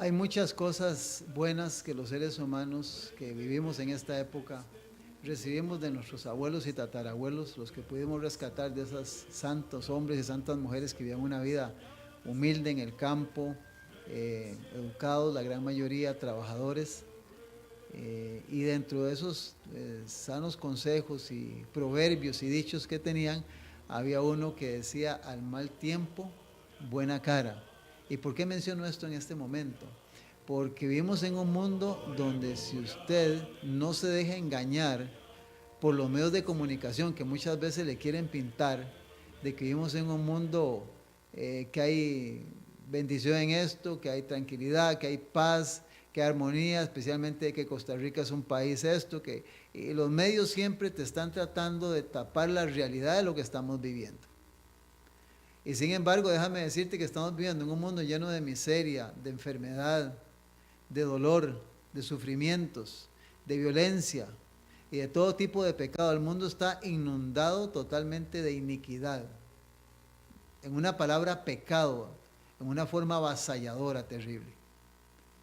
Hay muchas cosas buenas que los seres humanos que vivimos en esta época recibimos de nuestros abuelos y tatarabuelos, los que pudimos rescatar de esos santos hombres y santas mujeres que vivían una vida humilde en el campo, educados, la gran mayoría, trabajadores, y dentro de esos sanos consejos y proverbios y dichos que tenían, había uno que decía: al mal tiempo, buena cara. ¿Y por qué menciono esto en este momento? Porque vivimos en un mundo donde, si usted no se deja engañar por los medios de comunicación que muchas veces le quieren pintar, de que vivimos en un mundo que hay bendición en esto, que hay tranquilidad, que hay paz, que hay armonía, especialmente que Costa Rica es un país esto, que y los medios siempre te están tratando de tapar la realidad de lo que estamos viviendo. Y sin embargo, déjame decirte que estamos viviendo en un mundo lleno de miseria, de enfermedad, de dolor, de sufrimientos, de violencia y de todo tipo de pecado. El mundo está inundado totalmente de iniquidad. En una palabra, pecado, en una forma avasalladora, terrible.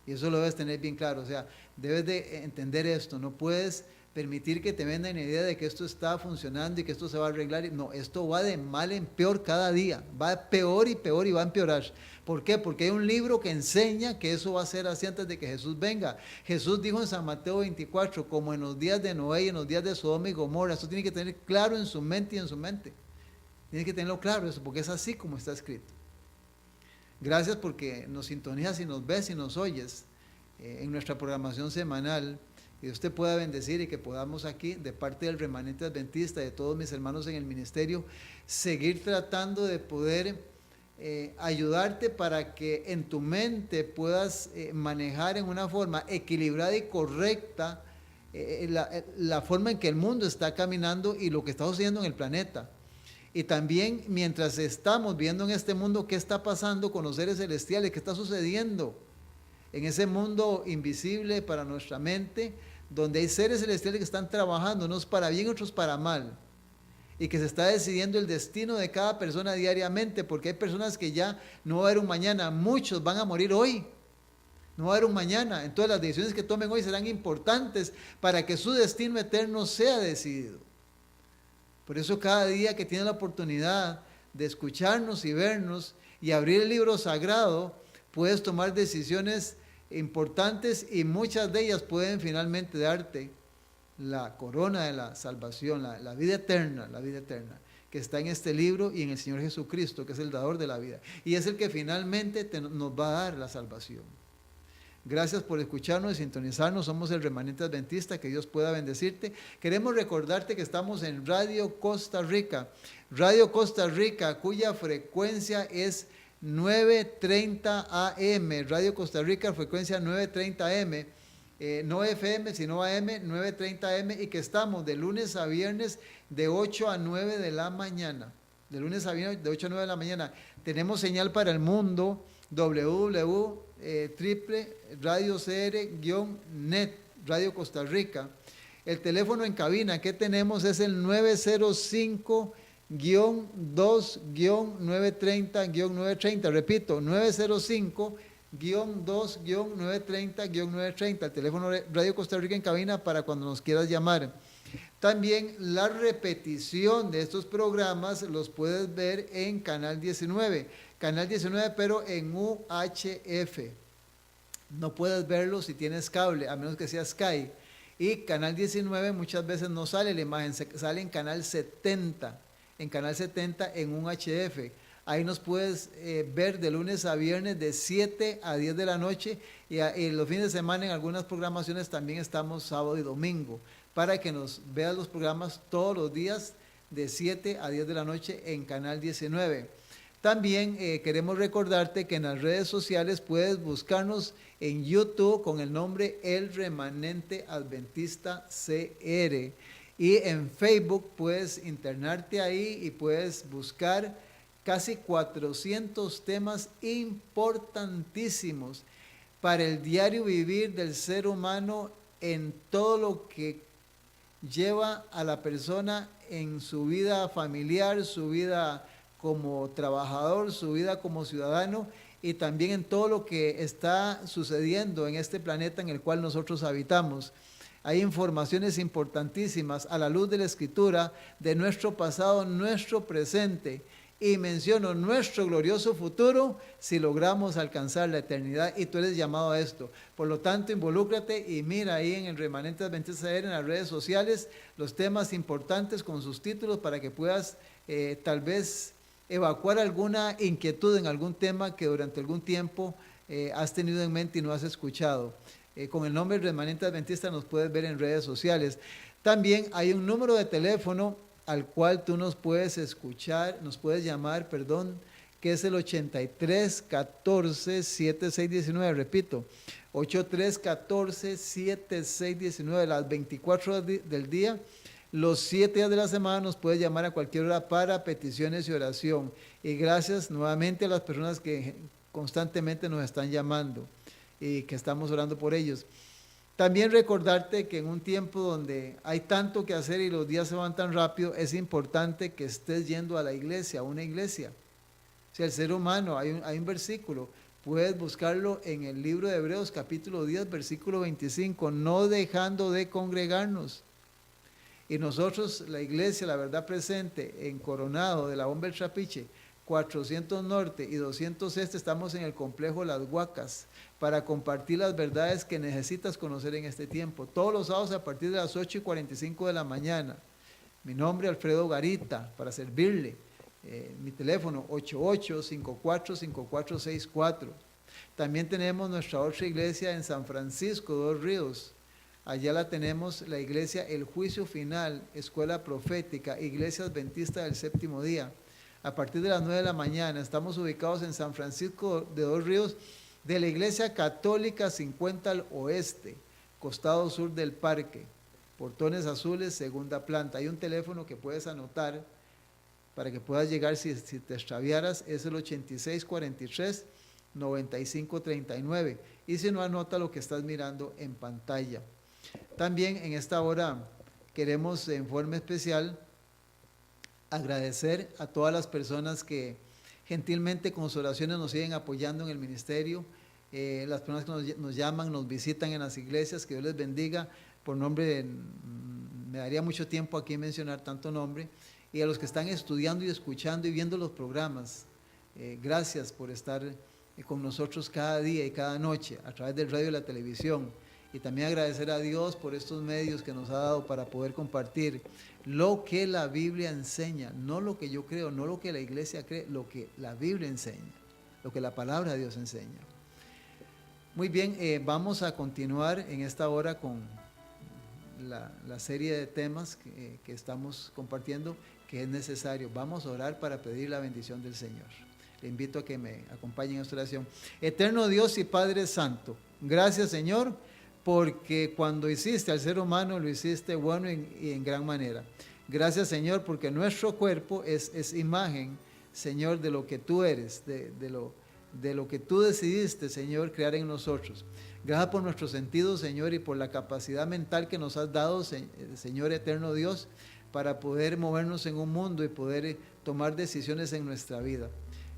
Y eso lo debes tener bien claro. O sea, debes de entender esto. No puedes permitir que te vendan la idea de que esto está funcionando y que esto se va a arreglar. No, esto va de mal en peor cada día. Va peor y peor y va a empeorar. ¿Por qué? Porque hay un libro que enseña que eso va a ser así antes de que Jesús venga. Jesús dijo en San Mateo 24, como en los días de Noé y en los días de Sodoma y Gomorra. Eso tiene que tener claro en su mente y en su mente. Tiene que tenerlo claro eso, porque es así como está escrito. Gracias porque nos sintonizas y nos ves y nos oyes en nuestra programación semanal. Y usted pueda bendecir y que podamos aquí, de parte del remanente adventista, de todos mis hermanos en el ministerio, seguir tratando de poder ayudarte para que en tu mente puedas manejar en una forma equilibrada y correcta la forma en que el mundo está caminando y lo que está sucediendo en el planeta. Y también mientras estamos viendo en este mundo qué está pasando con los seres celestiales, qué está sucediendo en ese mundo invisible para nuestra mente, donde hay seres celestiales que están trabajando, unos para bien, otros para mal, y que se está decidiendo el destino de cada persona diariamente, porque hay personas que ya no va a haber un mañana, muchos van a morir hoy, no va a haber un mañana. Entonces las decisiones que tomen hoy serán importantes para que su destino eterno sea decidido. Por eso cada día que tienes la oportunidad de escucharnos y vernos y abrir el libro sagrado, puedes tomar decisiones importantes y muchas de ellas pueden finalmente darte la corona de la salvación, la vida eterna, que está en este libro y en el Señor Jesucristo, que es el dador de la vida. Y es el que finalmente nos va a dar la salvación. Gracias por escucharnos y sintonizarnos. Somos el remanente adventista. Que Dios pueda bendecirte. Queremos recordarte que estamos en Radio Costa Rica. Radio Costa Rica, cuya frecuencia es 930 AM. Radio Costa Rica, frecuencia 930 AM. No FM, sino AM, 930 AM. Y que estamos de lunes a viernes de 8 a 9 de la mañana. De lunes a viernes de 8 a 9 de la mañana. Tenemos señal para el mundo. Triple Radio CR-net, Radio Costa Rica. El teléfono en cabina que tenemos es el 905-2-930-930. Repito, 905-2-930-930. El teléfono de Radio Costa Rica en cabina para cuando nos quieras llamar. También la repetición de estos programas los puedes ver en Canal 19. Canal 19, pero en UHF. No puedes verlo si tienes cable, a menos que sea Sky. Y Canal 19 muchas veces no sale la imagen, sale en Canal 70. En Canal 70 en UHF. Ahí nos puedes ver de lunes a viernes de 7 a 10 de la noche. Y los fines de semana en algunas programaciones también estamos sábado y domingo. Para que nos veas los programas todos los días de 7 a 10 de la noche en Canal 19. También queremos recordarte que en las redes sociales puedes buscarnos en YouTube con el nombre El Remanente Adventista CR. Y en Facebook puedes internarte ahí y puedes buscar casi 400 temas importantísimos para el diario vivir del ser humano en todo lo que lleva a la persona en su vida familiar, su vida como trabajador, su vida como ciudadano y también en todo lo que está sucediendo en este planeta en el cual nosotros habitamos. Hay informaciones importantísimas a la luz de la Escritura de nuestro pasado, nuestro presente, y menciono nuestro glorioso futuro si logramos alcanzar la eternidad, y tú eres llamado a esto. Por lo tanto, involúcrate y mira ahí en el Remanente Adventista en las redes sociales los temas importantes con sus títulos para que puedas tal vez evacuar alguna inquietud en algún tema que durante algún tiempo has tenido en mente y no has escuchado. Con el nombre Remanente Adventista nos puedes ver en redes sociales. También hay un número de teléfono al cual tú nos puedes escuchar, nos puedes llamar, que es el 8314-7619, repito, 8314-7619, las 24 horas del día, los 7 días de la semana nos puedes llamar a cualquier hora para peticiones y oración. Y gracias nuevamente a las personas que constantemente nos están llamando y que estamos orando por ellos. También recordarte que en un tiempo donde hay tanto que hacer y los días se van tan rápido, es importante que estés yendo a la iglesia, a una iglesia. O sea, el ser humano, hay un versículo, puedes buscarlo en el libro de Hebreos capítulo 10, versículo 25, no dejando de congregarnos. Y nosotros, la iglesia, la verdad presente, en Coronado de la Bomba del Trapiche, 400 Norte y 200 Este, estamos en el complejo Las Huacas para compartir las verdades que necesitas conocer en este tiempo. Todos los sábados a partir de las 8:45 de la mañana. Mi nombre es Alfredo Garita, para servirle. Mi teléfono 88545464. También tenemos nuestra otra iglesia en San Francisco, Dos Ríos. Allá la tenemos, la iglesia El Juicio Final, Escuela Profética, Iglesia Adventista del Séptimo Día. A partir de las 9 de la mañana, estamos ubicados en San Francisco de Dos Ríos, de la Iglesia Católica 50 al Oeste, costado sur del parque, portones azules, segunda planta. Hay un teléfono que puedes anotar para que puedas llegar si te extraviaras, es el 8643-9539. Y si no, anota lo que estás mirando en pantalla. También en esta hora queremos en forma especial agradecer a todas las personas que gentilmente con sus oraciones nos siguen apoyando en el ministerio, las personas que nos llaman, nos visitan en las iglesias, que Dios les bendiga. Por nombre, me daría mucho tiempo aquí mencionar tanto nombre, y a los que están estudiando y escuchando y viendo los programas, gracias por estar con nosotros cada día y cada noche a través del radio y la televisión. Y también agradecer a Dios por estos medios que nos ha dado para poder compartir lo que la Biblia enseña, no lo que yo creo, no lo que la iglesia cree, lo que la Biblia enseña, lo que la palabra de Dios enseña. Muy bien, vamos a continuar en esta hora con la serie de temas que estamos compartiendo, que es necesario. Vamos a orar para pedir la bendición del Señor. Le invito a que me acompañen en esta oración. Eterno Dios y Padre Santo, gracias, Señor, porque cuando hiciste al ser humano lo hiciste bueno y en gran manera. Gracias, Señor, porque nuestro cuerpo es imagen, Señor, de lo que tú eres, de lo que tú decidiste, Señor, crear en nosotros. Gracias por nuestros sentidos, Señor, y por la capacidad mental que nos has dado, Señor eterno Dios, para poder movernos en un mundo y poder tomar decisiones en nuestra vida.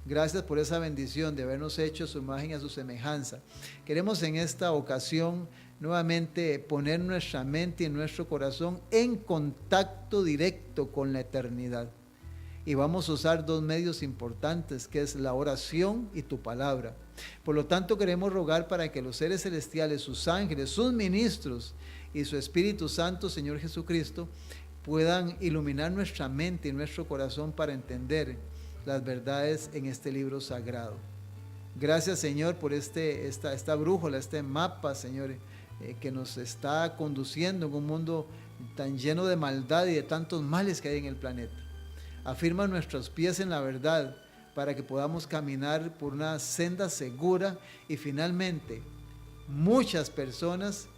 Gracias por esa bendición de habernos hecho a su imagen y a su semejanza. Queremos en esta ocasión nuevamente poner nuestra mente y nuestro corazón en contacto directo con la eternidad. Y vamos a usar dos medios importantes, que es la oración y tu palabra. Por lo tanto, queremos rogar para que los seres celestiales, sus ángeles, sus ministros y su Espíritu Santo, Señor Jesucristo, puedan iluminar nuestra mente y nuestro corazón para entender las verdades en este libro sagrado. Gracias, Señor, por esta brújula, este mapa, Señor, que nos está conduciendo en un mundo tan lleno de maldad y de tantos males que hay en el planeta. Afirma nuestros pies en la verdad para que podamos caminar por una senda segura y finalmente muchas personas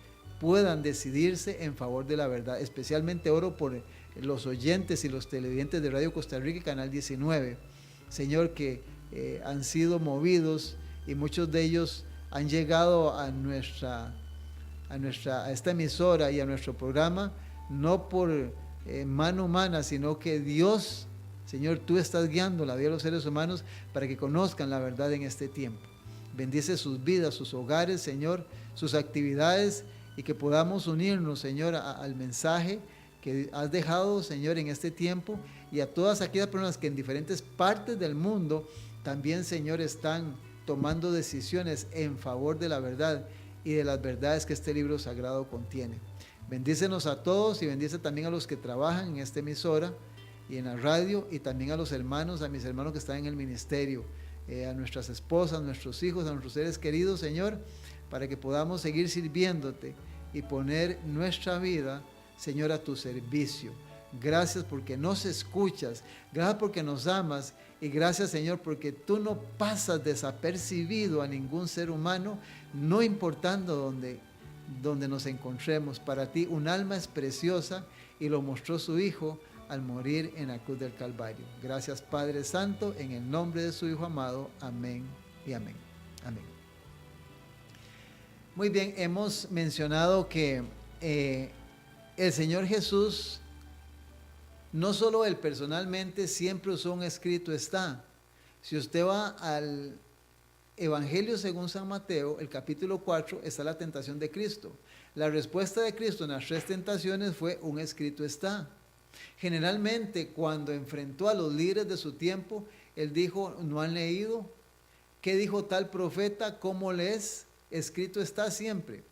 puedan decidirse en favor de la verdad. Especialmente oro por los oyentes y los televidentes de Radio Costa Rica y Canal 19, Señor, que han sido movidos y muchos de ellos han llegado a esta emisora y a nuestro programa no por mano humana, sino que Dios, Señor, tú estás guiando la vida de los seres humanos para que conozcan la verdad en este tiempo. Bendice sus vidas, sus hogares, Señor, sus actividades, y que podamos unirnos, Señor, al mensaje que has dejado, Señor, en este tiempo, y a todas aquellas personas que en diferentes partes del mundo también, Señor, están tomando decisiones en favor de la verdad y de las verdades que este libro sagrado contiene. Bendícenos a todos y bendice también a los que trabajan en esta emisora y en la radio, y también a los hermanos, a mis hermanos que están en el ministerio, a nuestras esposas, a nuestros hijos, a nuestros seres queridos, Señor, para que podamos seguir sirviéndote y poner nuestra vida, Señor, a tu servicio. Gracias porque nos escuchas, gracias porque nos amas, y gracias, Señor, porque tú no pasas desapercibido a ningún ser humano, no importando donde nos encontremos. Para ti un alma es preciosa, y lo mostró su Hijo al morir en la cruz del Calvario. Gracias, Padre Santo, en el nombre de su Hijo amado. Amén y amén. Amén. Muy bien, hemos mencionado que el Señor Jesús, no solo Él personalmente, siempre usó un escrito está. Si usted va al Evangelio según San Mateo, el capítulo 4, está la tentación de Cristo. La respuesta de Cristo en las 3 tentaciones fue un escrito está. Generalmente, cuando enfrentó a los líderes de su tiempo, Él dijo, ¿no han leído? ¿Qué dijo tal profeta? ¿Cómo lees? Escrito está siempre.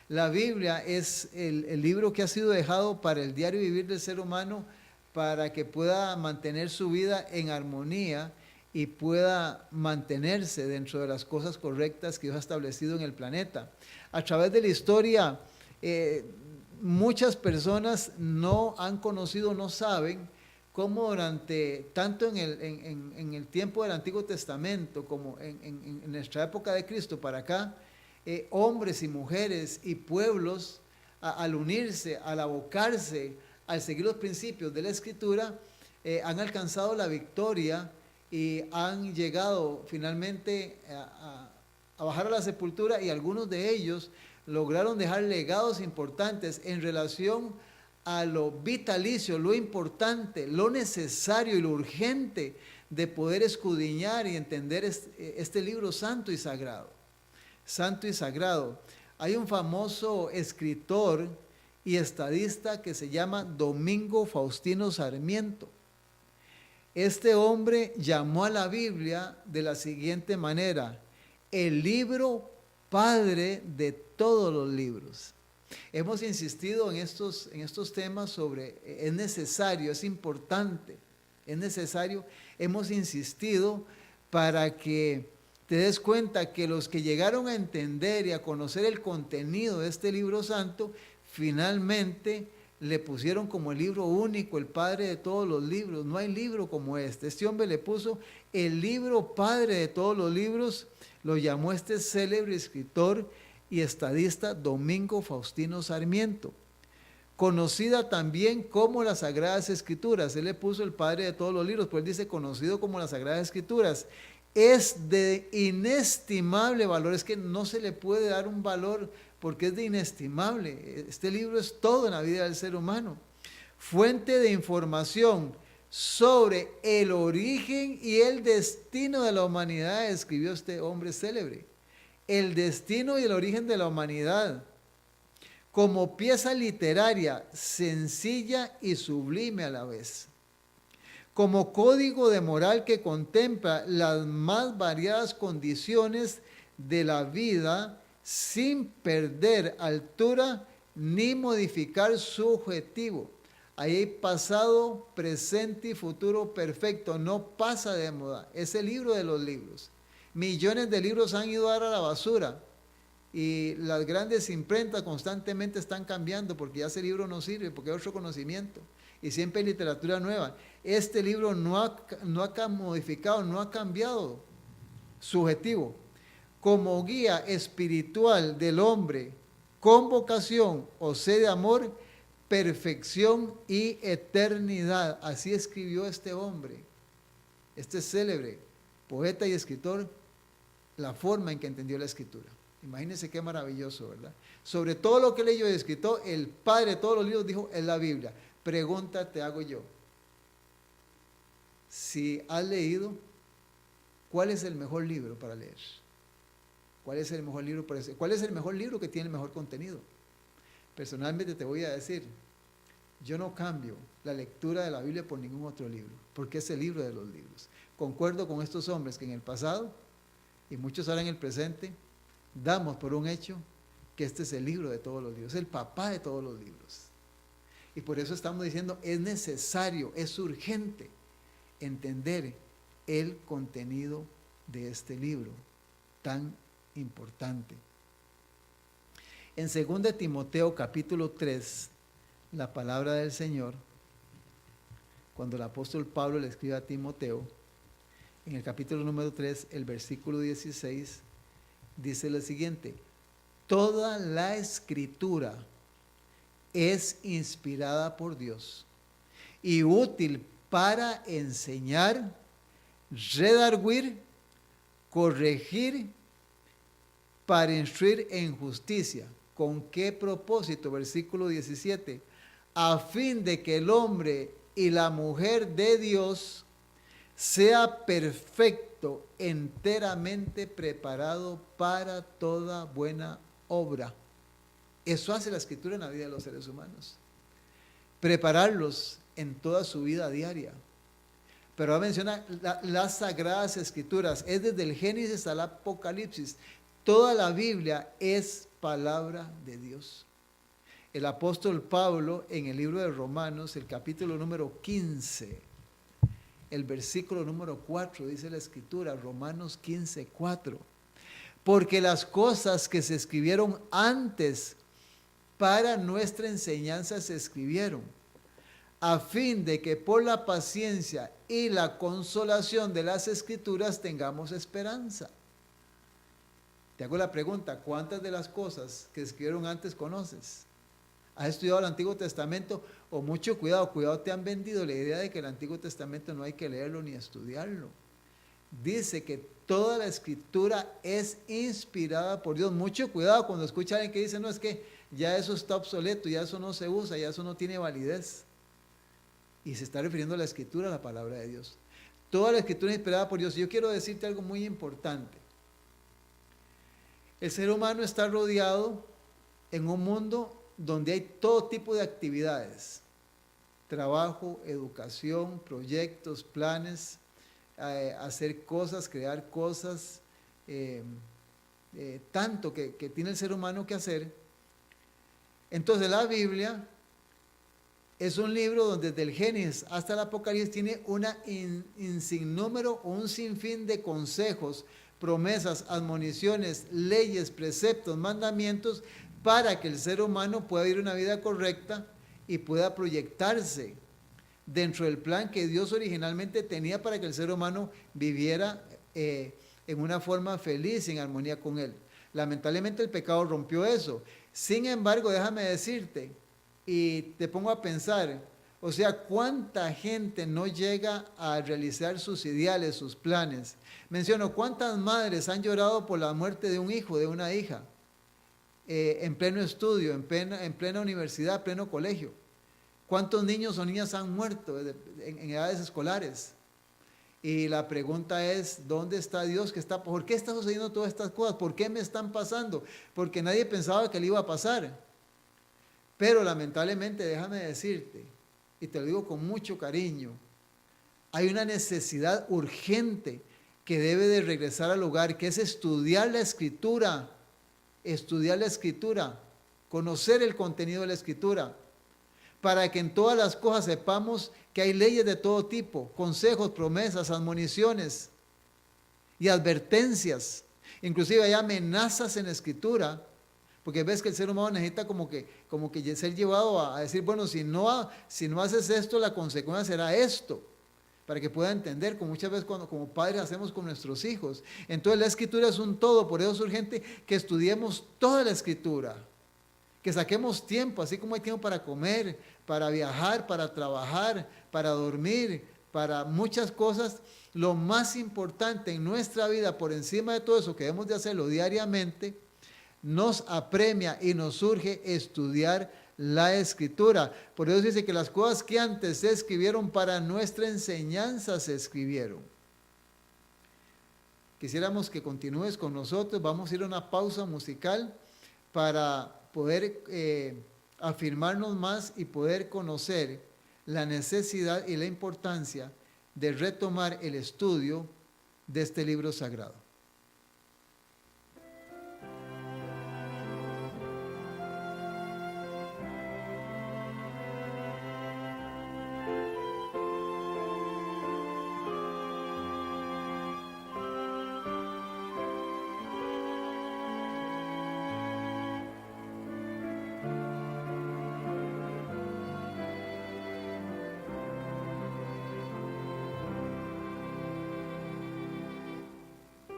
La Biblia es el libro que ha sido dejado para el diario vivir del ser humano, para que pueda mantener su vida en armonía y pueda mantenerse dentro de las cosas correctas que Dios ha establecido en el planeta. A través de la historia, muchas personas no han conocido, no saben cómo durante, tanto en el tiempo del Antiguo Testamento como en nuestra época de Cristo para acá, hombres y mujeres y pueblos, al unirse, al abocarse, al seguir los principios de la Escritura, han alcanzado la victoria y han llegado finalmente a bajar a la sepultura, y algunos de ellos lograron dejar legados importantes en relación a lo vitalicio, lo importante, lo necesario y lo urgente de poder escudriñar y entender este libro santo y sagrado. Santo y sagrado. Hay un famoso escritor y estadista que se llama Domingo Faustino Sarmiento. Este hombre llamó a la Biblia de la siguiente manera: el libro padre de todos los libros. Hemos insistido en estos temas sobre, es necesario, es importante, es necesario. Hemos insistido para que te des cuenta que los que llegaron a entender y a conocer el contenido de este libro santo, finalmente le pusieron como el libro único, el padre de todos los libros. No hay libro como este. Este hombre le puso el libro padre de todos los libros. Lo llamó este célebre escritor y estadista Domingo Faustino Sarmiento, conocida también como las Sagradas Escrituras. Él le puso el padre de todos los libros, pues él dice conocido como las Sagradas Escrituras. Es de inestimable valor, es que no se le puede dar un valor porque es de inestimable. Este libro es todo en la vida del ser humano. Fuente de información sobre el origen y el destino de la humanidad, escribió este hombre célebre. El destino y el origen de la humanidad, como pieza literaria sencilla y sublime a la vez, como código de moral que contempla las más variadas condiciones de la vida sin perder altura ni modificar su objetivo. Ahí hay pasado, presente y futuro perfecto, no pasa de moda. Es el libro de los libros. Millones de libros han ido a dar a la basura y las grandes imprentas constantemente están cambiando porque ya ese libro no sirve, porque hay otro conocimiento y siempre hay literatura nueva. Este libro no ha modificado, no ha cambiado su objetivo. Como guía espiritual del hombre con vocación o sed de amor, perfección y eternidad. Así escribió este hombre, este célebre poeta y escritor, la forma en que entendió la escritura. Imagínense qué maravilloso, ¿verdad? Sobre todo lo que leyó y escrito, el padre de todos los libros dijo, es la Biblia. Pregunta te hago yo. Si has leído, ¿cuál es el mejor libro para leer? ¿Cuál es el mejor libro para eso? ¿Cuál es el mejor libro que tiene el mejor contenido? Personalmente te voy a decir, yo no cambio la lectura de la Biblia por ningún otro libro, porque es el libro de los libros. Concuerdo con estos hombres que en el pasado, y muchos ahora en el presente, damos por un hecho que este es el libro de todos los libros, el papá de todos los libros. Y por eso estamos diciendo, es necesario, es urgente entender el contenido de este libro tan importante. En 2 Timoteo capítulo 3, la palabra del Señor, cuando el apóstol Pablo le escribe a Timoteo, en el capítulo número 3, el versículo 16, dice lo siguiente: toda la escritura es inspirada por Dios y útil para enseñar, redarguir, corregir, para instruir en justicia. ¿Con qué propósito? Versículo 17. A fin de que el hombre y la mujer de Dios sea perfecto, enteramente preparado para toda buena obra. Eso hace la Escritura en la vida de los seres humanos. Prepararlos en toda su vida diaria. Pero va a mencionar las Sagradas Escrituras. Es desde el Génesis al Apocalipsis. Toda la Biblia es palabra de Dios. El apóstol Pablo en el libro de Romanos, el capítulo número 15, el versículo número 4, dice la Escritura, Romanos 15, 4. Porque las cosas que se escribieron antes para nuestra enseñanza se escribieron, a fin de que por la paciencia y la consolación de las Escrituras tengamos esperanza. Te hago la pregunta, ¿cuántas de las cosas que escribieron antes conoces? ¿Has estudiado el Antiguo Testamento? O mucho cuidado, te han vendido la idea de que el Antiguo Testamento no hay que leerlo ni estudiarlo. Dice que toda la Escritura es inspirada por Dios. Mucho cuidado cuando escucha a alguien que dice, no, es que ya eso está obsoleto, ya eso no se usa, ya eso no tiene validez. Y se está refiriendo a la Escritura, a la palabra de Dios. Toda la Escritura es inspirada por Dios. Y yo quiero decirte algo muy importante. El ser humano está rodeado en un mundo donde hay todo tipo de actividades, trabajo, educación, proyectos, planes, hacer cosas, crear cosas, tanto que tiene el ser humano que hacer. Entonces la Biblia es un libro donde desde el Génesis hasta el Apocalipsis tiene un sinnúmero, un sinfín de consejos, promesas, admoniciones, leyes, preceptos, mandamientos, para que el ser humano pueda vivir una vida correcta y pueda proyectarse dentro del plan que Dios originalmente tenía para que el ser humano viviera en una forma feliz, en armonía con Él. Lamentablemente el pecado rompió eso. Sin embargo, déjame decirte, y te pongo a pensar, o sea, ¿cuánta gente no llega a realizar sus ideales, sus planes? Menciono, ¿cuántas madres han llorado por la muerte de un hijo, de una hija? En pleno estudio, en plena universidad, pleno colegio. ¿Cuántos niños o niñas han muerto en edades escolares? Y la pregunta es, ¿dónde está Dios? ¿Por qué están sucediendo todas estas cosas? ¿Por qué me están pasando? Porque nadie pensaba que le iba a pasar. Pero lamentablemente, déjame decirte, y te lo digo con mucho cariño, hay una necesidad urgente que debe de regresar al hogar, que es estudiar la Escritura, conocer el contenido de la Escritura, para que en todas las cosas sepamos que hay leyes de todo tipo, consejos, promesas, admoniciones y advertencias. Inclusive hay amenazas en la Escritura, porque ves que el ser humano necesita como que ser llevado a decir, bueno, si no haces esto, la consecuencia será esto, para que pueda entender, como muchas veces cuando como padres hacemos con nuestros hijos. Entonces la Escritura es un todo, por eso es urgente que estudiemos toda la Escritura, que saquemos tiempo, así como hay tiempo para comer, para viajar, para trabajar, para dormir, para muchas cosas. Lo más importante en nuestra vida, por encima de todo eso, que debemos de hacerlo diariamente, nos apremia y nos urge estudiar la Escritura. Por eso dice que las cosas que antes se escribieron para nuestra enseñanza se escribieron. quisiéramos que continúes con nosotros. Vamos a ir a una pausa musical para poder afirmarnos más y poder conocer la necesidad y la importancia de retomar el estudio de este libro sagrado.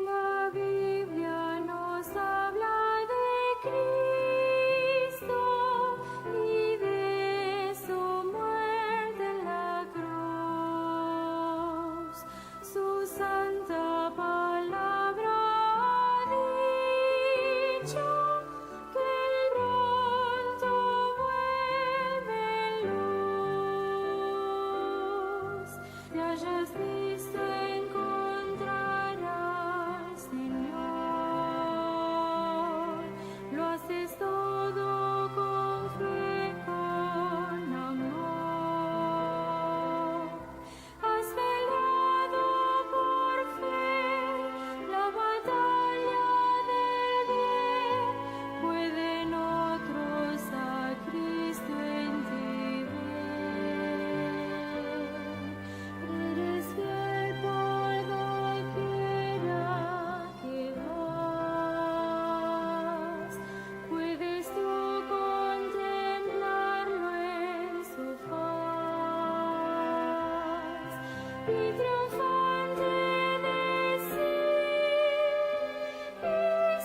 La Biblia nos habla de Cristo y de su muerte en la cruz. Su santa palabra ha dicho que pronto vuelve luz. Te hayas visto encontrarás, Señor. Lo haces todo con fe, con amor. Has velado por fe la batalla del bien. Pueden otros a Cristo en ti ver. Eres fiel por doquiera que vas. Puedes tú contemplarlo en su faz y triunfante decir: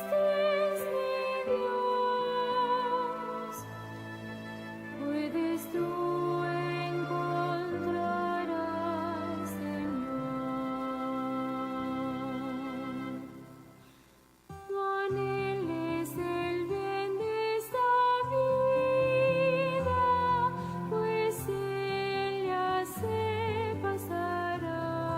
este es mi Dios. Puedes tú encontrar al Señor. No anheles el bien de esta vida, pues Él ya se pasará.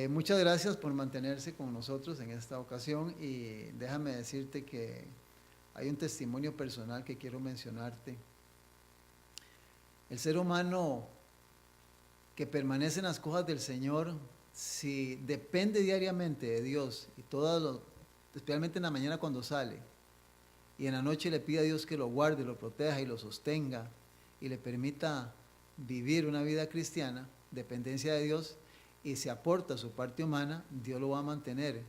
Muchas gracias por mantenerse con nosotros en esta ocasión y déjame decirte que hay un testimonio personal que quiero mencionarte. El ser humano que permanece en las cosas del Señor, si depende diariamente de Dios y especialmente en la mañana cuando sale y en la noche le pide a Dios que lo guarde, lo proteja y lo sostenga y le permita vivir una vida cristiana, dependencia de Dios, y se aporta su parte humana, Dios lo va a mantener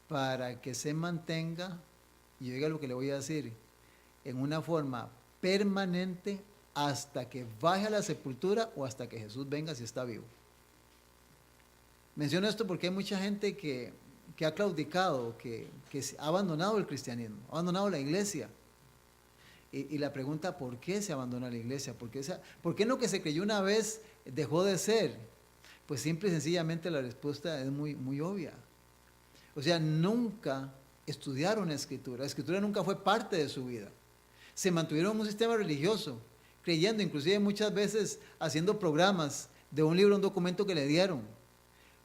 para que se mantenga, y oiga lo que le voy a decir, en una forma permanente hasta que baje a la sepultura o hasta que Jesús venga si está vivo. Menciono esto porque hay mucha gente que ha claudicado, que ha abandonado el cristianismo, ha abandonado la iglesia. Y la pregunta, ¿por qué se abandona la iglesia? ¿Por qué lo que se creyó una vez dejó de ser? Pues simple y sencillamente la respuesta es muy, muy obvia. O sea, nunca estudiaron la escritura nunca fue parte de su vida. Se mantuvieron en un sistema religioso, creyendo, inclusive muchas veces haciendo programas de un libro, un documento que le dieron.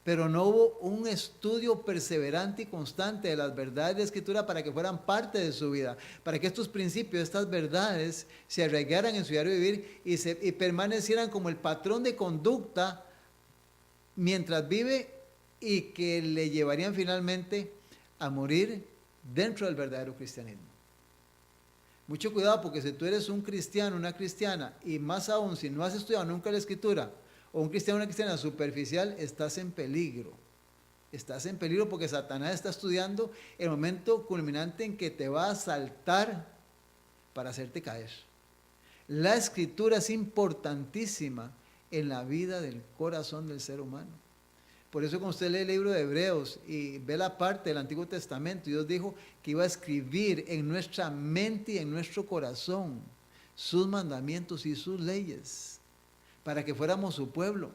Pero no hubo un estudio perseverante y constante de las verdades de la Escritura para que fueran parte de su vida, para que estos principios, estas verdades se arraigaran en su diario vivir y permanecieran como el patrón de conducta mientras vive y que le llevarían finalmente a morir dentro del verdadero cristianismo. Mucho cuidado, porque si tú eres un cristiano, una cristiana, y más aún si no has estudiado nunca la Escritura, o un cristiano, una cristiana superficial, estás en peligro. Estás en peligro porque Satanás está estudiando el momento culminante en que te va a asaltar para hacerte caer. La Escritura es importantísima en la vida del corazón del ser humano. Por eso cuando usted lee el libro de Hebreos y ve la parte del Antiguo Testamento, Dios dijo que iba a escribir en nuestra mente y en nuestro corazón sus mandamientos y sus leyes, para que fuéramos su pueblo.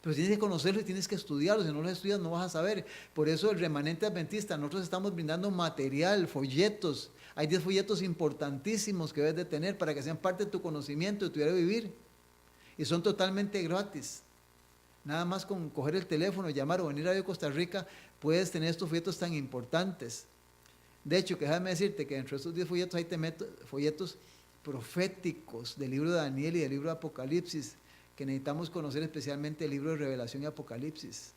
Pero tienes que conocerlo y tienes que estudiarlo. Si no lo estudias no vas a saber. Por eso el remanente adventista, nosotros estamos brindando material, folletos. Hay 10 folletos importantísimos que debes de tener para que sean parte de tu conocimiento, de tu diario vivir. Y son totalmente gratis. Nada más con coger el teléfono, llamar o venir a Radio Costa Rica, puedes tener estos folletos tan importantes. De hecho, que déjame decirte que dentro de estos 10 folletos hay folletos proféticos del libro de Daniel y del libro de Apocalipsis, que necesitamos conocer, especialmente el libro de Revelación y Apocalipsis,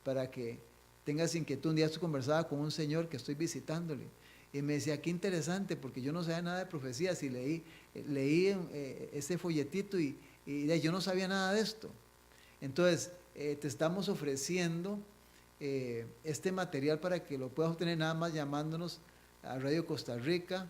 para que tengas inquietud. Un día conversaba con un señor que estoy visitándole y me decía, qué interesante, porque yo no sabía nada de profecías y leí ese folletito y yo no sabía nada de esto. Entonces, te estamos ofreciendo este material para que lo puedas obtener nada más llamándonos a Radio Costa Rica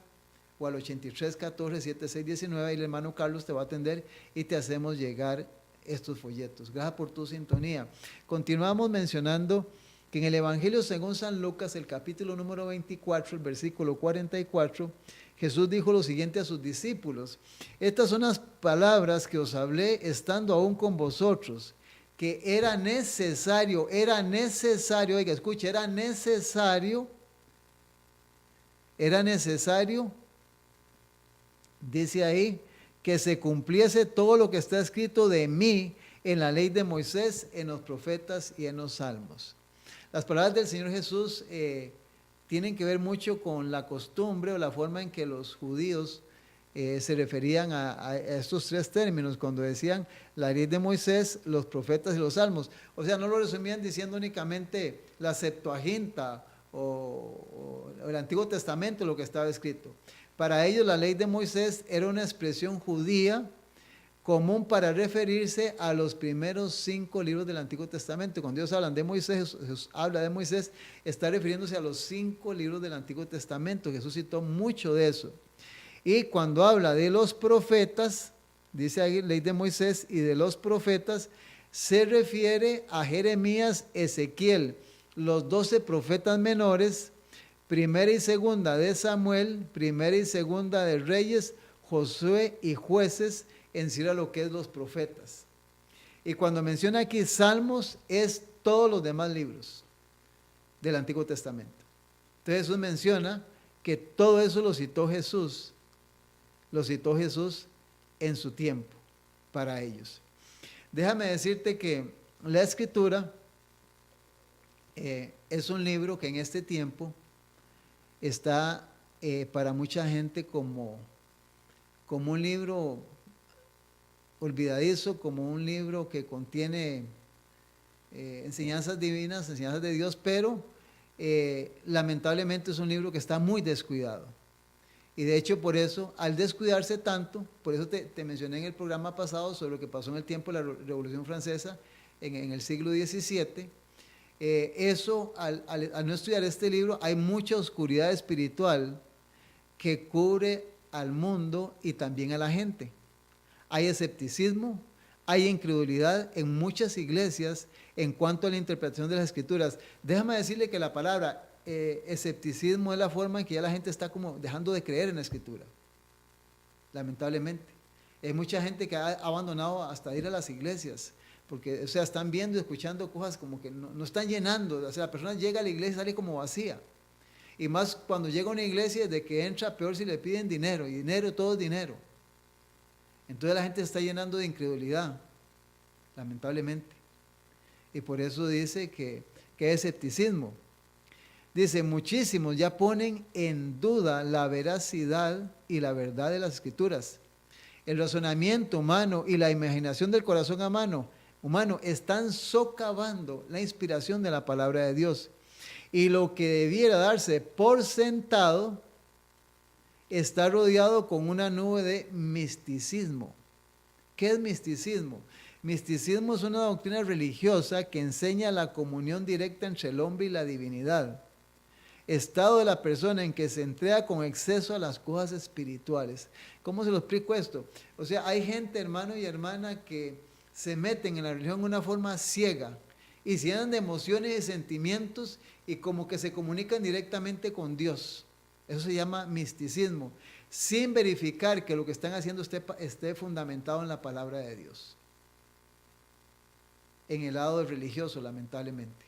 o al 83 14 76 19, y el hermano Carlos te va a atender y te hacemos llegar estos folletos. Gracias por tu sintonía. Continuamos mencionando que en el Evangelio según San Lucas, el capítulo número 24, el versículo 44, Jesús dijo lo siguiente a sus discípulos: estas son las palabras que os hablé estando aún con vosotros, que era necesario, oiga, escuche, era necesario, dice ahí, que se cumpliese todo lo que está escrito de mí en la ley de Moisés, en los profetas y en los salmos. Las palabras del Señor Jesús tienen que ver mucho con la costumbre o la forma en que los judíos se referían a estos tres términos cuando decían la ley de Moisés, los profetas y los salmos. O sea, no lo resumían diciendo únicamente la Septuaginta o el Antiguo Testamento, lo que estaba escrito. Para ellos la ley de Moisés era una expresión judía común para referirse a los primeros 5 libros del Antiguo Testamento. Cuando Dios habla de Moisés, Jesús habla de Moisés, está refiriéndose a los 5 libros del Antiguo Testamento. Jesús citó mucho de eso. Y cuando habla de los profetas, dice ahí ley de Moisés y de los profetas, se refiere a Jeremías, Ezequiel, los 12 profetas menores, primera y segunda de Samuel, primera y segunda de Reyes, Josué y Jueces, en sí a lo que es los profetas. Y cuando menciona aquí Salmos, es todos los demás libros del Antiguo Testamento. Entonces Jesús menciona que todo eso lo citó Jesús en su tiempo para ellos. Déjame decirte que la Escritura es un libro que en este tiempo está para mucha gente como un libro olvidadizo, como un libro que contiene enseñanzas divinas, enseñanzas de Dios, pero lamentablemente es un libro que está muy descuidado. Y de hecho por eso, al descuidarse tanto, por eso te mencioné en el programa pasado sobre lo que pasó en el tiempo de la Revolución Francesa, en el siglo XVII, al no estudiar este libro, hay mucha oscuridad espiritual que cubre al mundo y también a la gente. Hay escepticismo, hay incredulidad en muchas iglesias en cuanto a la interpretación de las Escrituras. Déjame decirle que la palabra escepticismo es la forma en que ya la gente está como dejando de creer en la Escritura, lamentablemente. Hay mucha gente que ha abandonado hasta ir a las iglesias, porque, o sea, están viendo y escuchando cosas como que no están llenando. O sea, la persona llega a la iglesia y sale como vacía. Y más cuando llega a una iglesia, desde que entra, peor si le piden dinero, y dinero, todo es dinero. Entonces la gente se está llenando de incredulidad, lamentablemente. Y por eso dice que es escepticismo. Dice, muchísimos ya ponen en duda la veracidad y la verdad de las Escrituras. El razonamiento humano y la imaginación del corazón humano están socavando la inspiración de la palabra de Dios. Y lo que debiera darse por sentado está rodeado con una nube de misticismo. ¿Qué es misticismo? Misticismo es una doctrina religiosa que enseña la comunión directa entre el hombre y la divinidad. Estado de la persona en que se entrega con exceso a las cosas espirituales. ¿Cómo se lo explico esto? O sea, hay gente, hermano y hermana, que se meten en la religión de una forma ciega y se llenan de emociones y sentimientos y como que se comunican directamente con Dios. Eso se llama misticismo, sin verificar que lo que están haciendo esté fundamentado en la palabra de Dios. En el lado religioso, lamentablemente.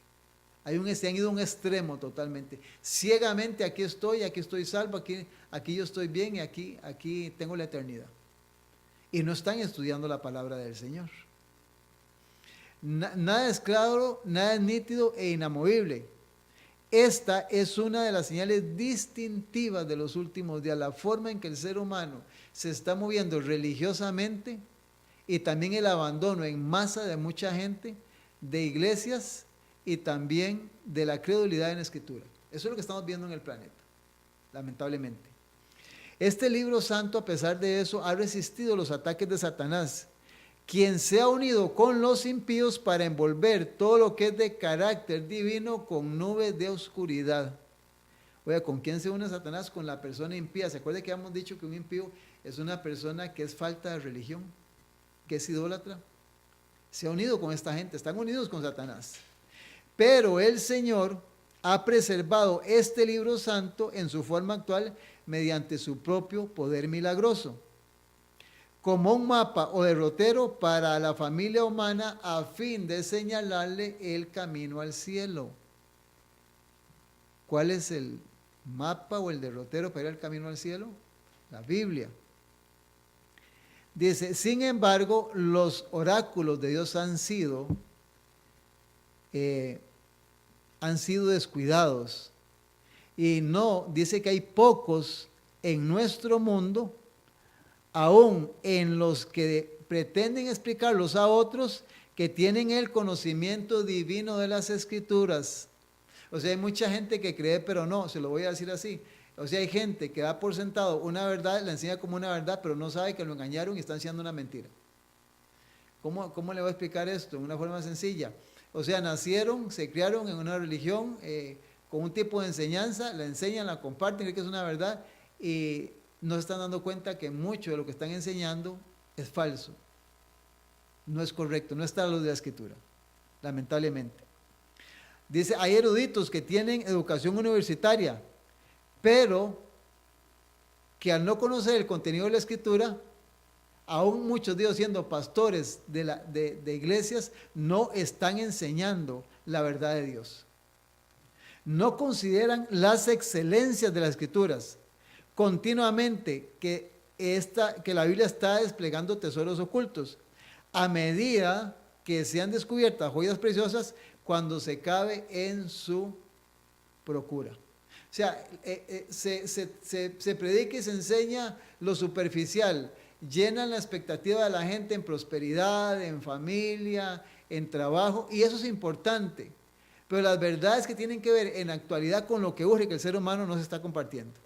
Se han ido a un extremo totalmente. Ciegamente aquí estoy salvo, aquí yo estoy bien y aquí tengo la eternidad. Y no están estudiando la palabra del Señor. Nada es claro, nada es nítido e inamovible. Esta es una de las señales distintivas de los últimos días, la forma en que el ser humano se está moviendo religiosamente y también el abandono en masa de mucha gente, de iglesias y también de la credulidad en la Escritura. Eso es lo que estamos viendo en el planeta, lamentablemente. Este libro santo, a pesar de eso, ha resistido los ataques de Satanás, quien se ha unido con los impíos para envolver todo lo que es de carácter divino con nubes de oscuridad. Oiga, ¿con quién se une Satanás? Con la persona impía. ¿Se acuerda que hemos dicho que un impío es una persona que es falta de religión, que es idólatra? Se ha unido con esta gente, están unidos con Satanás. Pero el Señor ha preservado este libro santo en su forma actual mediante su propio poder milagroso, como un mapa o derrotero para la familia humana a fin de señalarle el camino al cielo. ¿Cuál es el mapa o el derrotero para ir al camino al cielo? La Biblia. Dice, sin embargo, los oráculos de Dios han sido descuidados. Y no, dice que hay pocos en nuestro mundo, aún en los que pretenden explicarlos a otros, que tienen el conocimiento divino de las Escrituras. O sea, hay mucha gente que cree, pero no, se lo voy a decir así. O sea, hay gente que da por sentado una verdad, la enseña como una verdad, pero no sabe que lo engañaron y están haciendo una mentira. ¿Cómo le voy a explicar esto? De una forma sencilla. O sea, nacieron, se criaron en una religión con un tipo de enseñanza, la enseñan, la comparten, creen que es una verdad y no se están dando cuenta que mucho de lo que están enseñando es falso. No es correcto, no está a la luz de la Escritura, lamentablemente. Dice, hay eruditos que tienen educación universitaria, pero que al no conocer el contenido de la Escritura, aún muchos de ellos siendo pastores de iglesias, no están enseñando la verdad de Dios. No consideran las excelencias de las Escrituras. Continuamente que la Biblia está desplegando tesoros ocultos. A medida que sean descubiertas joyas preciosas, cuando se cabe en su procura. O sea, se predica y se enseña lo superficial, llenan la expectativa de la gente en prosperidad, en familia, en trabajo, y eso es importante. Pero las verdades que tienen que ver en la actualidad con lo que urge que el ser humano no se está compartiendo.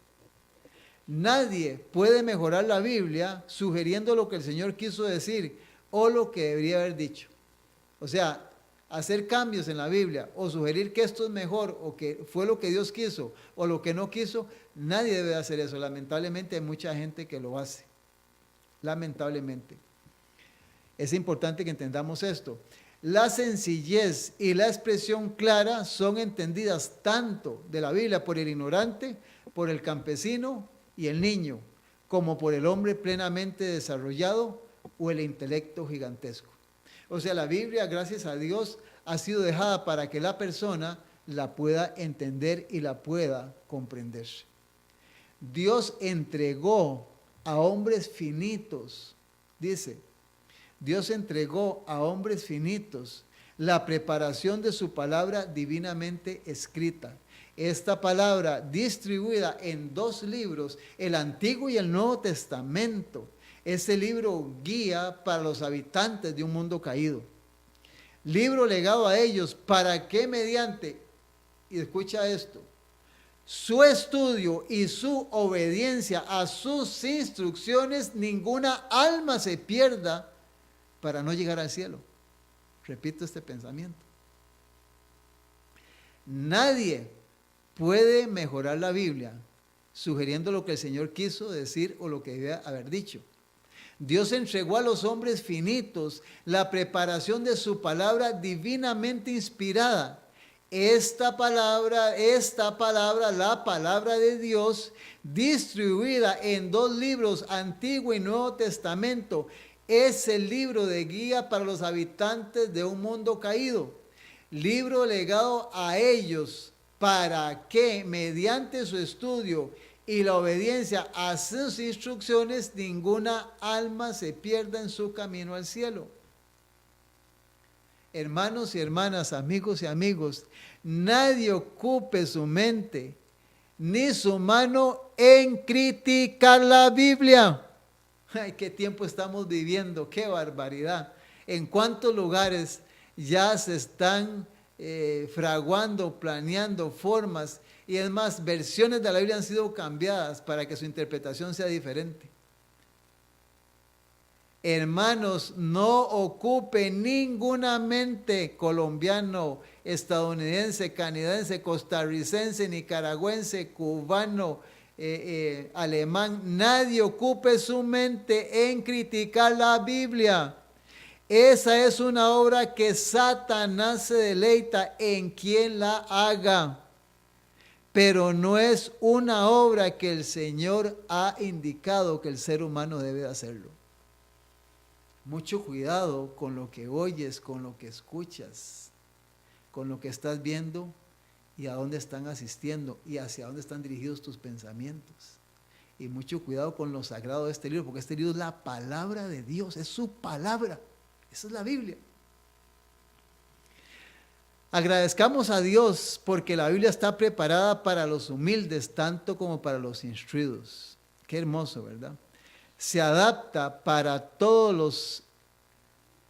Nadie puede mejorar la Biblia sugiriendo lo que el Señor quiso decir o lo que debería haber dicho. O sea, hacer cambios en la Biblia o sugerir que esto es mejor o que fue lo que Dios quiso o lo que no quiso, nadie debe hacer eso. Lamentablemente hay mucha gente que lo hace. Lamentablemente. Es importante que entendamos esto. La sencillez y la expresión clara son entendidas tanto de la Biblia por el ignorante, por el campesino y el niño, como por el hombre plenamente desarrollado o el intelecto gigantesco. O sea, la Biblia, gracias a Dios, ha sido dejada para que la persona la pueda entender y la pueda comprender. Dios entregó a hombres finitos, dice, Dios entregó a hombres finitos la preparación de su palabra divinamente escrita. Esta palabra distribuida en 2 libros, el Antiguo y el Nuevo Testamento. Ese libro guía para los habitantes de un mundo caído. Libro legado a ellos para que mediante, y escucha esto, su estudio y su obediencia a sus instrucciones, ninguna alma se pierda para no llegar al cielo. Repito este pensamiento. Nadie puede mejorar la Biblia sugiriendo lo que el Señor quiso decir o lo que debía haber dicho. Dios entregó a los hombres finitos la preparación de su palabra divinamente inspirada. Esta palabra, la palabra de Dios, distribuida en 2 libros, Antiguo y Nuevo Testamento, es el libro de guía para los habitantes de un mundo caído. Libro legado a ellos para que mediante su estudio y la obediencia a sus instrucciones ninguna alma se pierda en su camino al cielo. Hermanos y hermanas, amigos y amigos, nadie ocupe su mente ni su mano en criticar la Biblia. Ay, qué tiempo estamos viviendo, qué barbaridad. En cuántos lugares ya se están fraguando, planeando formas, y es más, versiones de la Biblia han sido cambiadas para que su interpretación sea diferente. Hermanos, no ocupe ninguna mente colombiano, estadounidense, canadiense, costarricense, nicaragüense, cubano, alemán. Nadie ocupe su mente en criticar la Biblia. Esa es una obra que Satanás se deleita en quien la haga. Pero no es una obra que el Señor ha indicado que el ser humano debe hacerlo. Mucho cuidado con lo que oyes, con lo que escuchas, con lo que estás viendo y a dónde están asistiendo y hacia dónde están dirigidos tus pensamientos. Y mucho cuidado con lo sagrado de este libro, porque este libro es la palabra de Dios, es su palabra. Esa es la Biblia. Agradezcamos a Dios porque la Biblia está preparada para los humildes tanto como para los instruidos. Qué hermoso, ¿verdad? Se adapta para todos los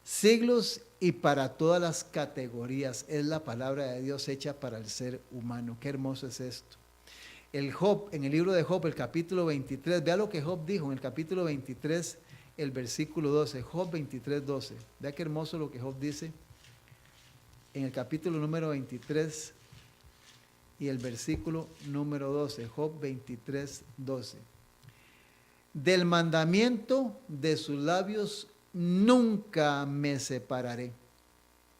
siglos y para todas las categorías. Es la palabra de Dios hecha para el ser humano. Qué hermoso es esto. El Job, en el libro de Job, el capítulo 23, vea lo que Job dijo en el capítulo 23, el versículo 12. Job 23, 12. Vea qué hermoso lo que Job dice en el capítulo número 23 y el versículo número 12. Job 23, 12. Del mandamiento de sus labios nunca me separaré.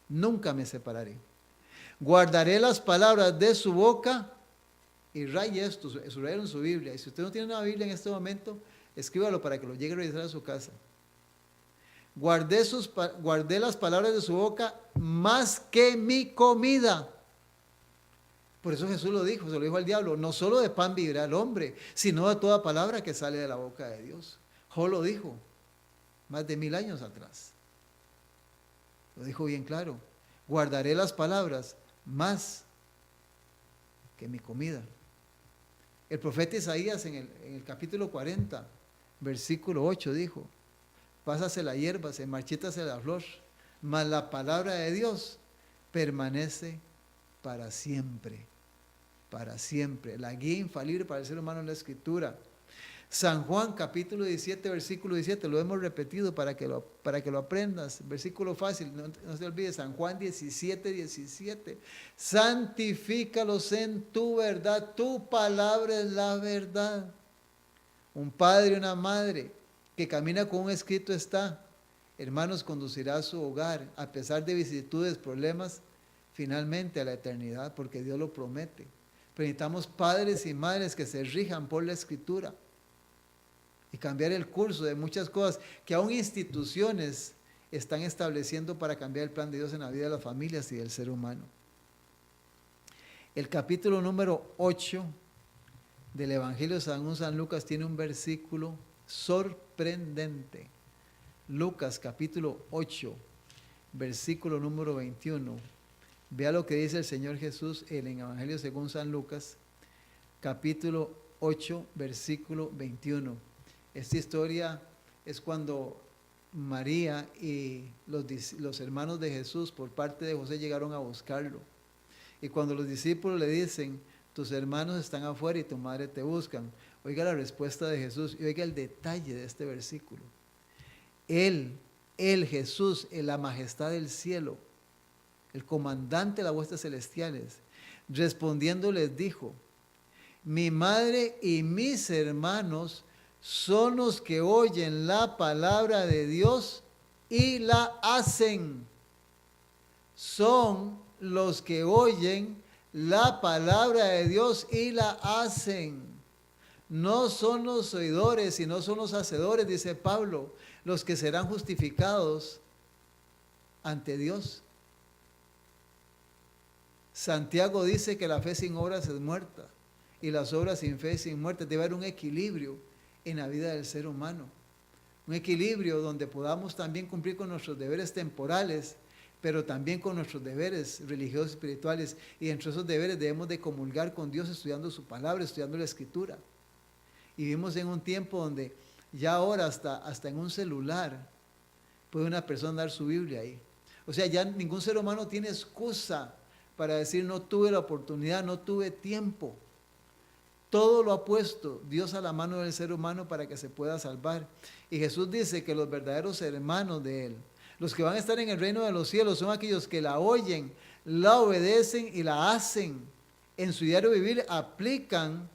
Nunca me separaré. Guardaré las palabras de su boca. Y raye esto, subraye en su Biblia. Y si usted no tiene una Biblia en este momento, escríbalo para que lo llegue a revisar a su casa. Guardé las palabras de su boca más que mi comida. Por eso Jesús lo dijo, se lo dijo al diablo, no solo de pan vivirá el hombre, sino de toda palabra que sale de la boca de Dios. Job lo dijo más de 1000 años atrás. Lo dijo bien claro. guardaré las palabras más que mi comida. El profeta Isaías en el capítulo 40, versículo 8 dijo, pásase la hierba, se marchítase la flor, mas la palabra de Dios permanece para siempre, para siempre. La guía infalible para el ser humano es la Escritura. San Juan capítulo 17, versículo 17, lo hemos repetido para que lo aprendas, versículo fácil, no se olvide, San Juan 17, 17, santifícalos en tu verdad, tu palabra es la verdad. Un padre y una madre que camina con un escrito está, hermanos, conducirá a su hogar, a pesar de vicisitudes, problemas, finalmente a la eternidad, porque Dios lo promete. Pero necesitamos padres y madres que se rijan por la Escritura y cambiar el curso de muchas cosas que aún instituciones están estableciendo para cambiar el plan de Dios en la vida de las familias y del ser humano. El capítulo número 8 del Evangelio según San Lucas tiene un versículo sorprendente. Lucas capítulo 8, versículo número 21. Vea lo que dice el Señor Jesús en el Evangelio según San Lucas, capítulo 8, versículo 21. Esta historia es cuando María y los hermanos de Jesús por parte de José llegaron a buscarlo. Y cuando los discípulos le dicen, tus hermanos están afuera y tu madre te buscan, oiga la respuesta de Jesús y oiga el detalle de este versículo. Él Jesús, en la majestad del cielo, el comandante de las huestes celestiales, respondiendo les dijo, mi madre y mis hermanos son los que oyen la palabra de Dios y la hacen. Son los que oyen la palabra de Dios y la hacen. No son los oidores y no son los hacedores, dice Pablo, los que serán justificados ante Dios. Santiago dice que la fe sin obras es muerta y las obras sin fe sin muerte. Debe haber un equilibrio en la vida del ser humano. Un equilibrio donde podamos también cumplir con nuestros deberes temporales, pero también con nuestros deberes religiosos y espirituales. Y entre esos deberes debemos de comulgar con Dios estudiando su palabra, estudiando la Escritura. Y vivimos en un tiempo donde ya ahora hasta en un celular puede una persona dar su Biblia ahí. O sea, ya ningún ser humano tiene excusa para decir no tuve la oportunidad, no tuve tiempo. Todo lo ha puesto Dios a la mano del ser humano para que se pueda salvar. Y Jesús dice que los verdaderos hermanos de Él, los que van a estar en el reino de los cielos, son aquellos que la oyen, la obedecen y la hacen. En su diario vivir aplican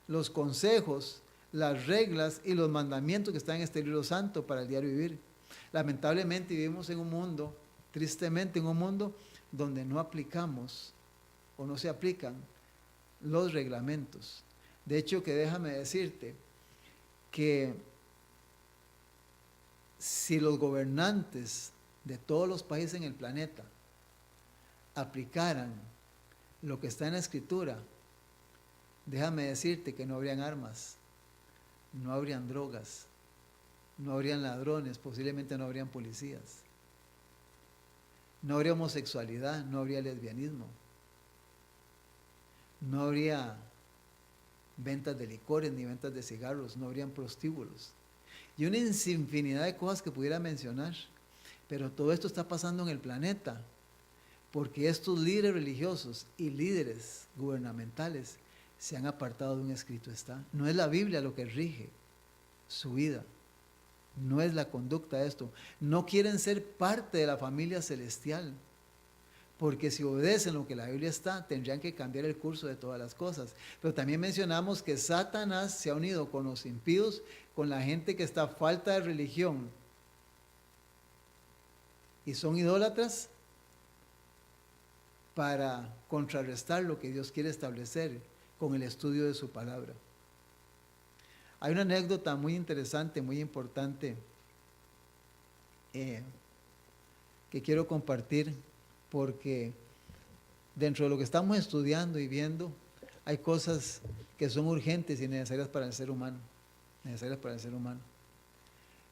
los consejos, las reglas y los mandamientos que están en este libro santo para el diario vivir. Lamentablemente vivimos en un mundo, tristemente en un mundo, donde no aplicamos o no se aplican los reglamentos. De hecho, que déjame decirte que si los gobernantes de todos los países en el planeta aplicaran lo que está en la Escritura, déjame decirte que no habrían armas, no habrían drogas, no habrían ladrones, posiblemente no habrían policías, no habría homosexualidad, no habría lesbianismo, no habría ventas de licores ni ventas de cigarros, no habrían prostíbulos y una infinidad de cosas que pudiera mencionar. Pero todo esto está pasando en el planeta porque estos líderes religiosos y líderes gubernamentales se han apartado de un escrito está. No es la Biblia lo que rige su vida, no es la conducta de esto. No quieren ser parte de la familia celestial, porque si obedecen lo que la Biblia está, tendrían que cambiar el curso de todas las cosas. Pero también mencionamos que Satanás se ha unido con los impíos, con la gente que está falta de religión y son idólatras, para contrarrestar lo que Dios quiere establecer con el estudio de su palabra. Hay una anécdota muy interesante, muy importante, que quiero compartir, porque dentro de lo que estamos estudiando y viendo, hay cosas que son urgentes y necesarias para el ser humano.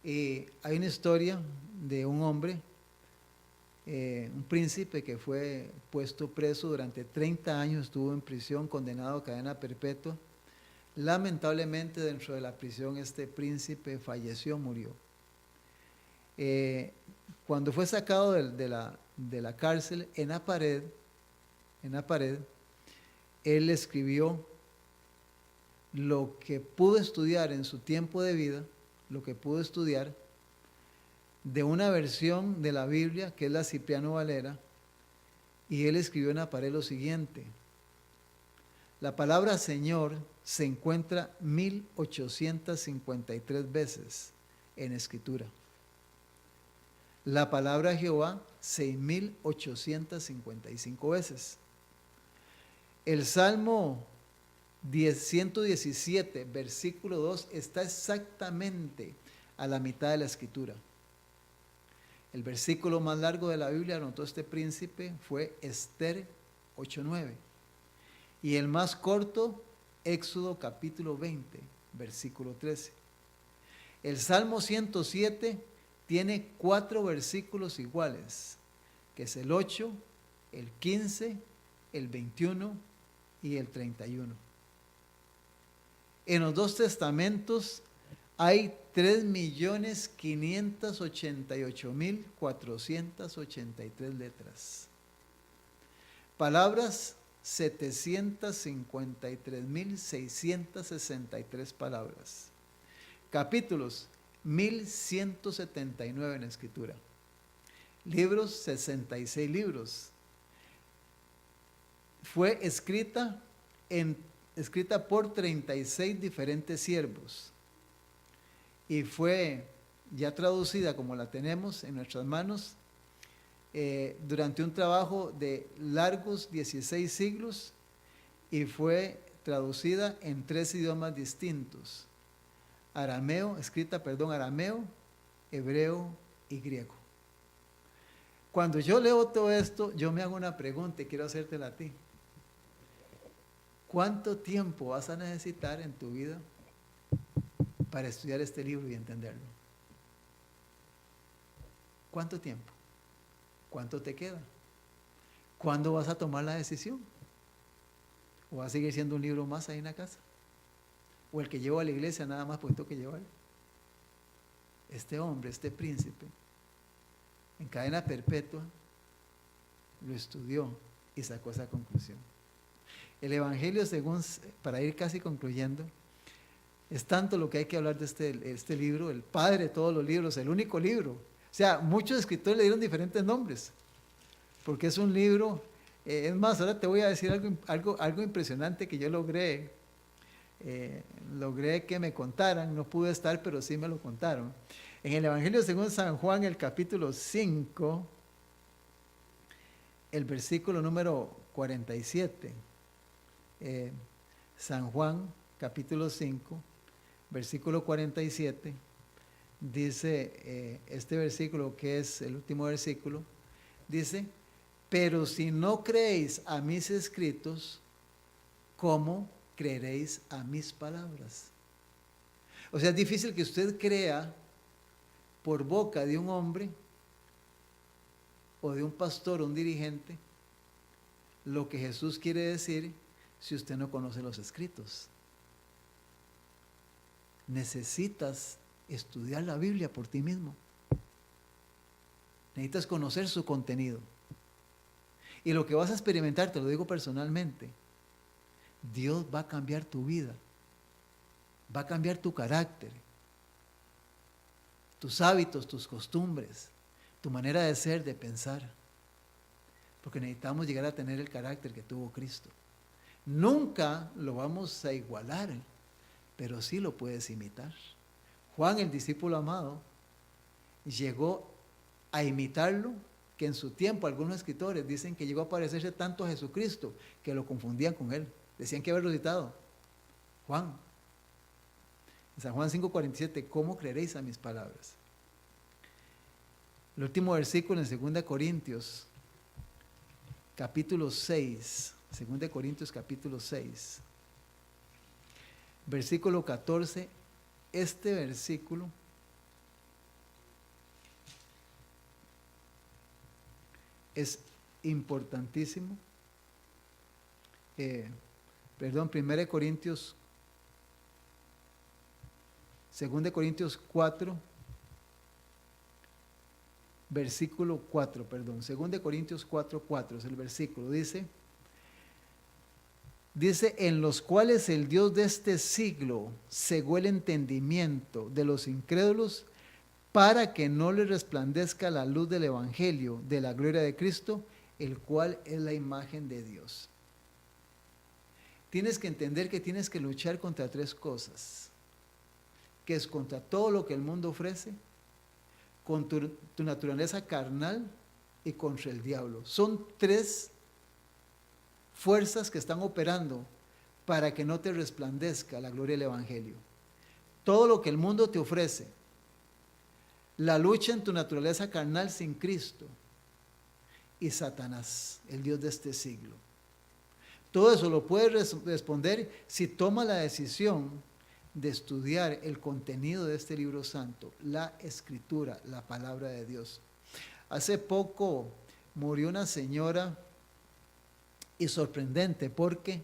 Y hay una historia de un hombre un príncipe que fue puesto preso durante 30 años, estuvo en prisión, condenado a cadena perpetua. Lamentablemente dentro de la prisión este príncipe falleció, murió. Cuando fue sacado de la cárcel, en la pared, él escribió lo que pudo estudiar en su tiempo de vida, lo que pudo estudiar de una versión de la Biblia, que es la Cipriano Valera, y él escribió en la pared lo siguiente: la palabra Señor se encuentra 1853 veces en Escritura. La palabra Jehová, 6855 veces. El Salmo 117, versículo 2, está exactamente a la mitad de la Escritura. El versículo más largo de la Biblia, anotó este príncipe, fue Esther 8:9. Y el más corto, Éxodo capítulo 20, versículo 13. El Salmo 107 tiene 4 versículos iguales, que es el 8, el 15, el 21 y el 31. En los dos testamentos hay 3.588.483 letras. Palabras, 753.663 palabras. Capítulos, 1.179 en la Escritura. Libros, 66 libros. Fue escrita por 36 diferentes siervos y fue ya traducida, como la tenemos en nuestras manos, durante un trabajo de largos 16 siglos, y fue traducida en 3 idiomas distintos: arameo, hebreo y griego. Cuando yo leo todo esto, yo me hago una pregunta y quiero hacértela a ti. ¿Cuánto tiempo vas a necesitar en tu vida para estudiar este libro y entenderlo? ¿Cuánto tiempo? ¿Cuánto te queda? ¿Cuándo vas a tomar la decisión? ¿O va a seguir siendo un libro más ahí en la casa? ¿O el que llevo a la iglesia nada más porque tengo que llevarlo? Este hombre, este príncipe, en cadena perpetua, lo estudió y sacó esa conclusión. El Evangelio, para ir casi concluyendo, es tanto lo que hay que hablar de este libro, el padre de todos los libros, el único libro. O sea, muchos escritores le dieron diferentes nombres, porque es un libro. Es más, ahora te voy a decir algo impresionante que yo logré que me contaran. No pude estar, pero sí me lo contaron. En el Evangelio según San Juan, el capítulo 5, el versículo número 47. San Juan, capítulo 5, versículo 47, dice este versículo, que es el último versículo, dice: pero si no creéis a mis escritos, ¿cómo creeréis a mis palabras? O sea, es difícil que usted crea por boca de un hombre o de un pastor o un dirigente lo que Jesús quiere decir si usted no conoce los escritos. Necesitas estudiar la Biblia por ti mismo. Necesitas conocer su contenido. Y lo que vas a experimentar, te lo digo personalmente, Dios va a cambiar tu vida, va a cambiar tu carácter, tus hábitos, tus costumbres, tu manera de ser, de pensar, porque necesitamos llegar a tener el carácter que tuvo Cristo. Nunca lo vamos a igualar, pero sí lo puedes imitar. Juan, el discípulo amado, llegó a imitarlo, que en su tiempo algunos escritores dicen que llegó a parecerse tanto a Jesucristo que lo confundían con él. Decían que haberlo citado. Juan, en San Juan 5:47, ¿cómo creeréis a mis palabras? El último versículo en 2 Corintios, capítulo 6, 2 Corintios capítulo 6, versículo 14, este versículo es importantísimo. 1 Corintios, 2 Corintios 4, versículo 4, 2 Corintios 4, 4 es el versículo, dice, en los cuales el Dios de este siglo cegó el entendimiento de los incrédulos para que no les resplandezca la luz del evangelio de la gloria de Cristo, el cual es la imagen de Dios. Tienes que entender que tienes que luchar contra tres cosas, que es contra todo lo que el mundo ofrece, con tu naturaleza carnal y contra el diablo. Son tres fuerzas que están operando para que no te resplandezca la gloria del evangelio. Todo lo que el mundo te ofrece, la lucha en tu naturaleza carnal sin Cristo y Satanás, el Dios de este siglo. Todo eso lo puedes responder si tomas la decisión de estudiar el contenido de este libro santo, la escritura, la palabra de Dios. Hace poco murió una señora y sorprendente porque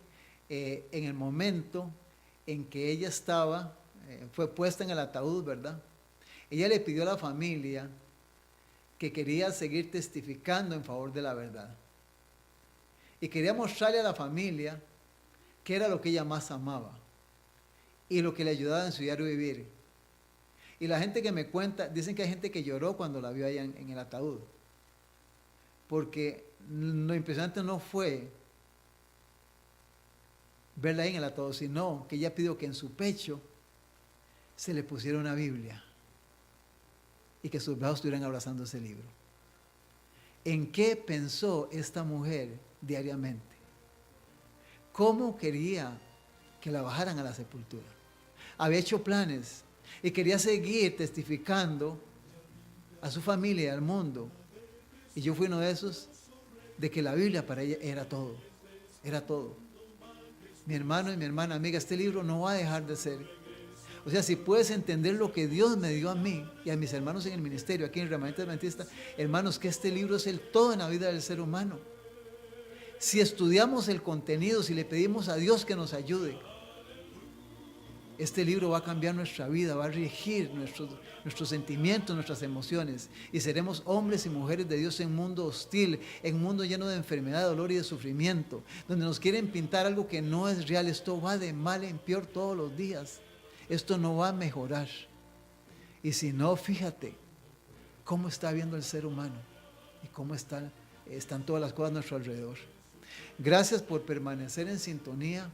en el momento en que ella estaba, fue puesta en el ataúd, ¿verdad? Ella le pidió a la familia que quería seguir testificando en favor de la verdad. Y quería mostrarle a la familia qué era lo que ella más amaba y lo que le ayudaba en su diario vivir. Y la gente que me cuenta, dicen que hay gente que lloró cuando la vio allá en el ataúd. Porque lo impresionante no fue verla ahí en el ataúd, sino que ella pidió que en su pecho se le pusiera una Biblia y que sus brazos estuvieran abrazando ese libro. ¿En qué pensó esta mujer diariamente? ¿Cómo quería que la bajaran a la sepultura? Había hecho planes y quería seguir testificando a su familia y al mundo. Y yo fui uno de esos, de que la Biblia para ella era todo, era todo. Mi hermano y mi hermana, amiga, este libro no va a dejar de ser. O sea, si puedes entender lo que Dios me dio a mí y a mis hermanos en el ministerio, aquí en Remanente Adventista, hermanos, que este libro es el todo en la vida del ser humano. Si estudiamos el contenido, si le pedimos a Dios que nos ayude, este libro va a cambiar nuestra vida, va a regir nuestros sentimientos, nuestras emociones, y seremos hombres y mujeres de Dios en un mundo hostil, en un mundo lleno de enfermedad, de dolor y de sufrimiento, donde nos quieren pintar algo que no es real. Esto va de mal en peor todos los días. Esto no va a mejorar. Y si no, fíjate cómo está viendo el ser humano y cómo están todas las cosas a nuestro alrededor. Gracias por permanecer en sintonía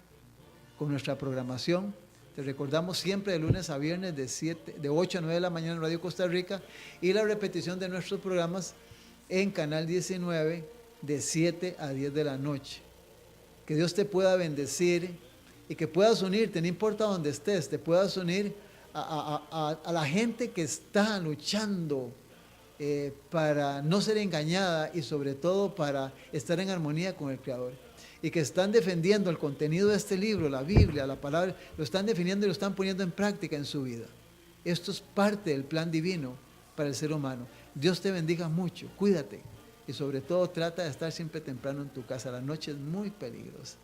con nuestra programación. Te recordamos siempre de lunes a viernes de 8 a 9 de la mañana en Radio Costa Rica, y la repetición de nuestros programas en Canal 19 de 7 a 10 de la noche. Que Dios te pueda bendecir y que puedas unirte, no importa dónde estés, te puedas unir a la gente que está luchando para no ser engañada y sobre todo para estar en armonía con el Creador. Y que están defendiendo el contenido de este libro, la Biblia, la palabra, lo están defendiendo y lo están poniendo en práctica en su vida. Esto es parte del plan divino para el ser humano. Dios te bendiga mucho, cuídate y sobre todo trata de estar siempre temprano en tu casa. La noche es muy peligrosa.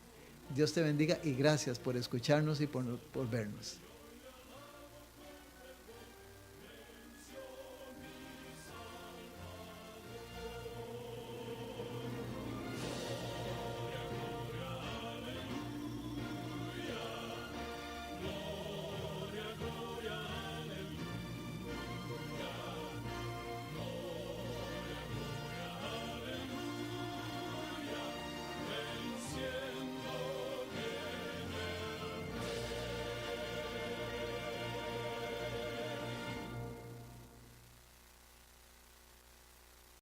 Dios te bendiga y gracias por escucharnos y por vernos.